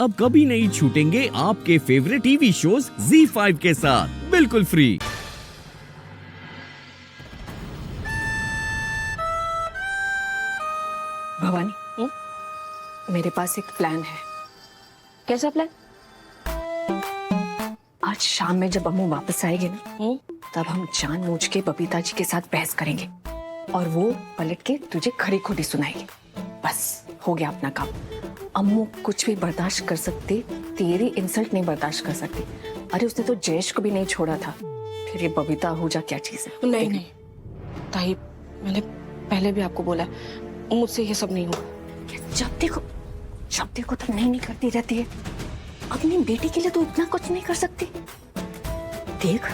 अब कभी नहीं छूटेंगे आपके फेवरेट टीवी शोज ZEE5 के साथ बिल्कुल फ्री। भवानी, मेरे पास एक प्लान है। कैसा प्लान? आज शाम में जब अम्मू वापस आएगी ना, तब हम जानबूझ के बबीता जी के साथ बहस करेंगे और वो पलट के तुझे खरी खोटी सुनाएगी। बस हो गया अपना काम। अम्मू कुछ भी बर्दाश्त कर सकती, तेरी इंसल्ट नहीं बर्दाश्त कर सकती। अरे उसने तो जयेश को भी नहीं छोड़ा था, फिर ये बबीता आहूजा क्या चीज है? नहीं नहीं ताई, मैंने पहले भी आपको बोला है, मुझसे ये सब नहीं होगा। जब देखो तो नहीं करती रहती है। अपनी बेटी के लिए तो इतना कुछ नहीं कर सकती। देख,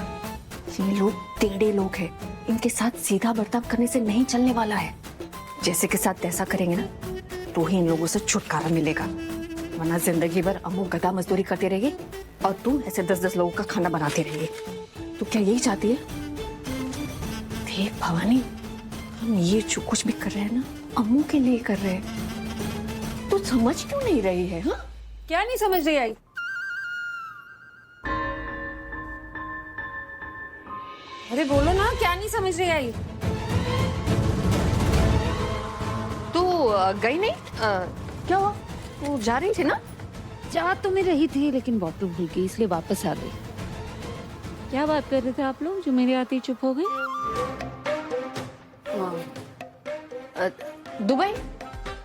ये लोग टेढ़े लोग हैं, इनके साथ सीधा बर्ताव करने से नहीं चलने वाला है। जैसे के साथ तैसा करेंगे ना, तो ही इन लोगों से छुटकारा मिलेगा, वरना जिंदगी भर अम्मू गधा मजदूरी करती रहेगी और तू ऐसे 10-10 लोगों का खाना बनाती रहेगी। तो क्या यही चाहती है? देख भवानी, हम ये जो कुछ भी कर रहे हैं ना, अम्मू के लिए कर रहे हैं। तू समझ क्यों नहीं रही है? हाँ, क्या नहीं समझ रही आई? अरे बोलो ना, क्या नहीं समझ रही आई? तू गई नहीं? क्या हुआ? तू जा रही थी ना? जा तो मैं रही थी, लेकिन बॉटल भूल गई, इसलिए वापस आ गई। क्या बात कर रहे थे आप लोग जो मेरे आते ही चुप हो गए? दुबई,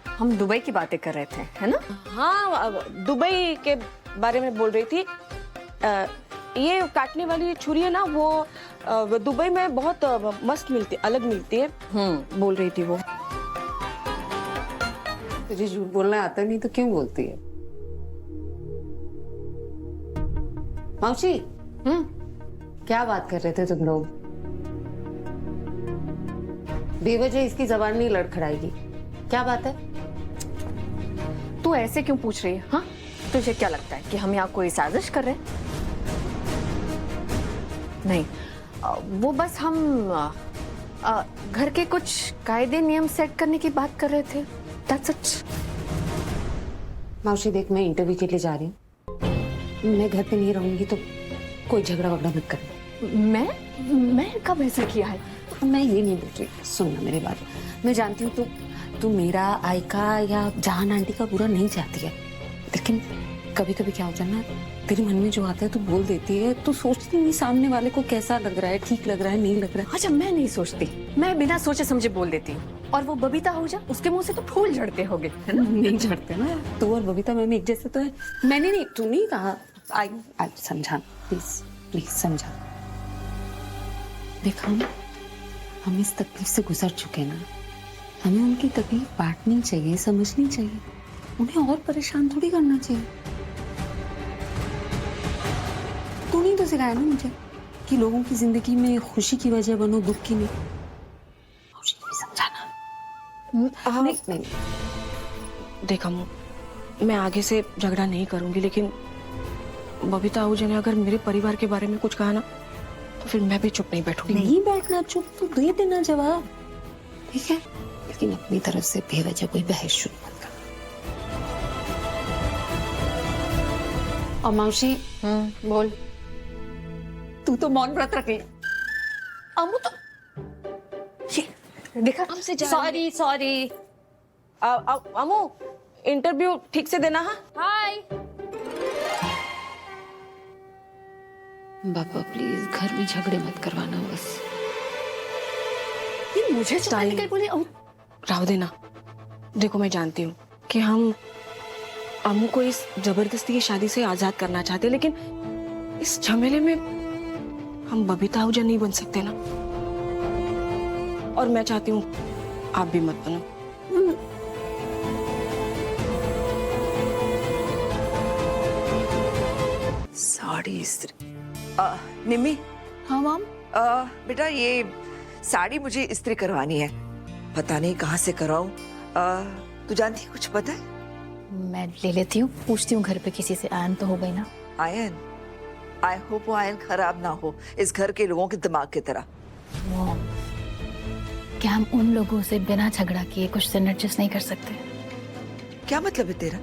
हम दुबई की बातें कर रहे थे, है ना? हाँ, दुबई के बारे में बोल रही थी। ये काटने वाली छुरी है ना, वो दुबई में बहुत मस्त मिलती, अलग मिलती है। बोल रही थी वो। तुझे झूठ बोलना आता नहीं तो क्यों बोलती है? मौसी, क्या बात कर रहे थे तुम लोग? बेवजह इसकी जबान नहीं लड़खड़ाएगी। क्या बात है? तू ऐसे क्यों पूछ रही है? हाँ, तुझे क्या लगता है कि हम यहाँ कोई साजिश कर रहे हैं? नहीं, वो बस हम घर के कुछ कायदे नियम सेट करने की बात कर रहे थे। That's it. मौसी देख, मैं इंटरव्यू के लिए जा रही हूँ। मैं घर पे नहीं रहूंगी तो कोई झगड़ा वगड़ा मत करना। मैं कब ऐसा किया है? मैं ये नहीं बोल रही, सुनना मेरी बात। मैं जानती हूँ तू मेरा, आयका या जहान आंटी का बुरा नहीं चाहती है, लेकिन कभी कभी क्या होता है ना, तेरे मन में जो आता है तू बोल देती है। तू सोचती नहीं सामने वाले को कैसा लग रहा है, ठीक लग रहा है, नहीं लग रहा है। अच्छा, मैं नहीं सोचती, मैं बिना सोचे समझे बोल देती हूँ। और वो बबीता आहूजा, उसके मुंह से तो फूल झड़ते होंगे, है ना? नहीं झड़ते ना, तू और बबीता मैम एक जैसे तो है। मैंने नहीं, तू नहीं कहा। आई समझा, प्लीज प्लीज समझा। देखा, हम इस तकलीफ से गुजर चुके ना, हमें उनकी तकलीफ बांटनी चाहिए, समझनी चाहिए, उन्हें और परेशान थोड़ी करना चाहिए। तू नहीं तो सिखाया ना मुझे कि लोगों की जिंदगी में खुशी की वजह बनो, दुख की नहीं। खुशी को भी समझाना। नहीं। देखा मैं आगे से झगड़ा नहीं करूंगी, लेकिन बबीता आहूजा ने अगर मेरे परिवार के बारे में कुछ कहा ना, तो फिर मैं भी चुप नहीं बैठूंगी। नहीं बैठना, चुप तो दे देना जवाब, ठीक है? लेकिन अपनी तरफ से बेवजह कोई बहस शुरू मत करना। और मौसी, बोल। तू तो मौन व्रत रख ले। अम्मू तो देखा, हमसे जा सॉरी। अमू, इंटरव्यू ठीक से देना। हाँ, हाय। बाबा प्लीज घर में झगड़े मत करवाना बस। ये मुझे चुटाने के लिए बोले? राव देना। देखो, मैं जानती हूँ कि हम अम्मू को इस जबरदस्ती की शादी से आजाद करना चाहते हैं, लेकिन इस झमेले में हम बबीता आहूजा नहीं बन सकते ना। और मैं चाहती हूँ आप भी मत बनो। साड़ी इस्त्री। निम्मी। हाँ माम। बेटा, ये साड़ी मुझे इस्त्री करवानी है, पता नहीं कहाँ से कराऊं। तू जानती है, कुछ पता है? मैं ले लेती हूँ, पूछती हूँ घर पे किसी से। आयन तो हो गई ना? आयन? आई होप वो आयन खराब ना हो इस घर के लोगों के दिमाग की तरह। मॉम, क्या हम उन लोगों से बिना झगड़ा किए कुछ दिन एडजस्ट नहीं कर सकते? क्या मतलब है तेरा?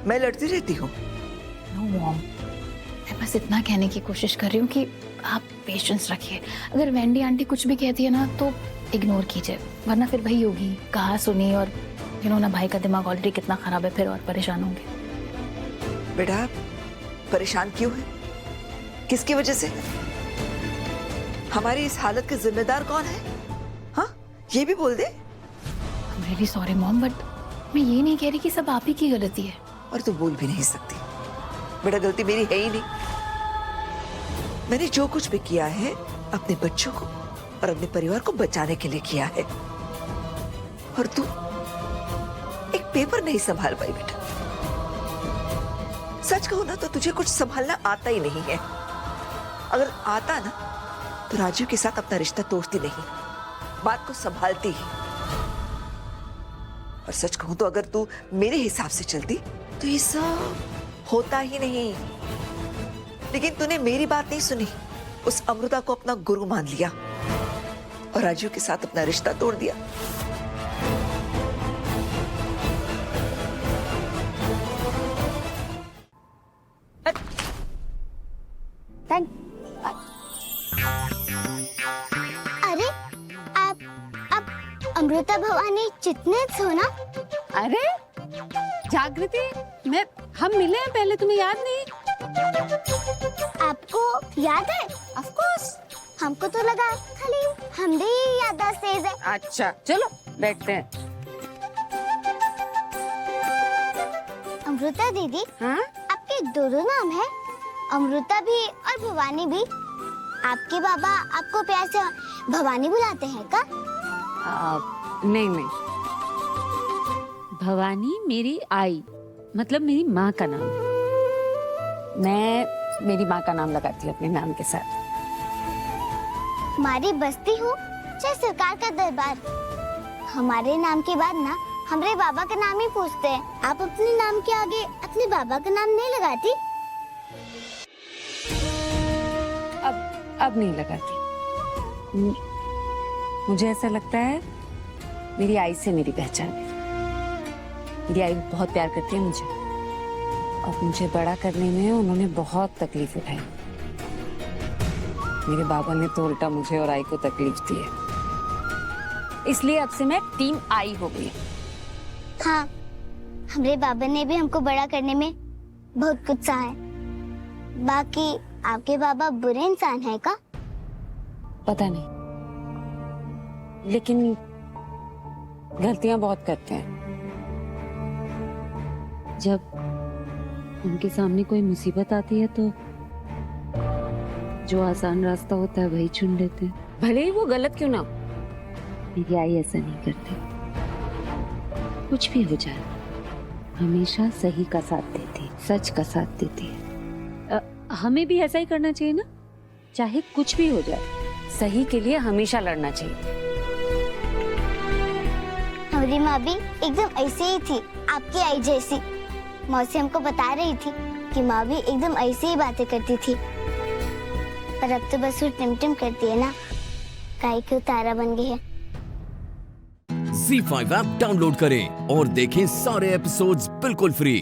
मैं लड़ती रहती हूँ? नो मॉम, मैं बस इतना कहने की कोशिश कर रही हूँ कि आप पेशेंस रखिए। अगर वेंडी आंटी कुछ भी कहती है ना तो इग्नोर कीजिए, वरना फिर वही होगी, कहा सुनी, और ना भाई का दिमाग ऑलरेडी कितना खराब है, फिर और परेशान होंगे। बेटा परेशान क्यों है? किसकी वजह से? हमारी इस हालत के जिम्मेदार कौन है? हाँ, ये भी बोल दे। I'm really sorry mom, but मैं ये नहीं कह रही कि सब आप ही की गलती है। और तू बोल भी नहीं सकती। बेटा गलती मेरी है ही नहीं। मैंने जो कुछ भी किया है अपने बच्चों को और अपने परिवार को बचाने के लिए किया है। और तू एक पेपर नहीं संभाल पाई बेटा। सच कहूं ना तो तुझे कुछ संभालना आता ही नहीं है। अगर आता ना तो राजीव के साथ अपना रिश्ता तोड़ती नहीं, बात को संभालती ही। और सच कहूं तो अगर तू मेरे हिसाब से चलती तो ये सब होता ही नहीं। लेकिन तूने मेरी बात नहीं सुनी, उस अमृता को अपना गुरु मान लिया और राजीव के साथ अपना रिश्ता तोड़ दिया। अरे आप अमृता भवानी चितनेत हो ना? अरे जागृति, हम मिले हैं पहले, तुम्हें याद नहीं? आपको याद है? Of course. हमको तो लगा खाली हम भी याददाश्त तेज है। अच्छा चलो बैठते हैं। अमृता दीदी, हाँ? आपके दो नाम है, अमृता भी और भवानी भी। आपके बाबा आपको प्यार से भवानी बुलाते हैं क्या? नहीं। भवानी मेरी आई, मतलब मेरी माँ का नाम है। मैं मेरी माँ का नाम लगाती हूँ अपने नाम के साथ। हमारी बस्ती हो चाहे सरकार का दरबार, हमारे नाम के बाद ना हमारे बाबा का नाम ही पूछते हैं। आप अपने नाम के आगे अपने बाबा का नाम नहीं लगाती? अब नहीं लगाती। मुझे ऐसा लगता है मेरी आई से मेरी पहचान है। मेरी आई बहुत प्यार करती है मुझे, और मुझे बड़ा करने में उन्होंने बहुत तकलीफ उठाई। मेरे बाबा ने तो उल्टा मुझे और आई को तकलीफ दी है, इसलिए अब से मैं टीम आई हो गई। हाँ, हमारे बाबा ने भी हमको बड़ा करने में बहुत कुछ सहा है। बाकी आपके बाबा बुरे इंसान है का? पता नहीं, लेकिन गलतियां बहुत करते हैं। जब उनके सामने कोई मुसीबत आती है तो जो आसान रास्ता होता है वही चुन लेते हैं। भले ही वो गलत क्यों ना हो। मेरी आई ऐसा नहीं करती। कुछ भी हो जाए हमेशा सही का साथ देती है, सच का साथ देती है। हमें भी ऐसा ही करना चाहिए ना, चाहे कुछ भी हो जाए। सही के लिए हमेशा लड़ना चाहिए। हमारी माँ भी एकदम ऐसे ही थी, आपकी आई जैसी। मौसी हमको बता रही थी कि माँ भी एकदम ऐसे ही बातें करती थी, पर अब तो बस वो टिम करती है ना, गाय की तारा बन गई है। Z5 ऐप डाउनलोड करें और देखें सारे एपिसोड्स बिल्कुल फ्री।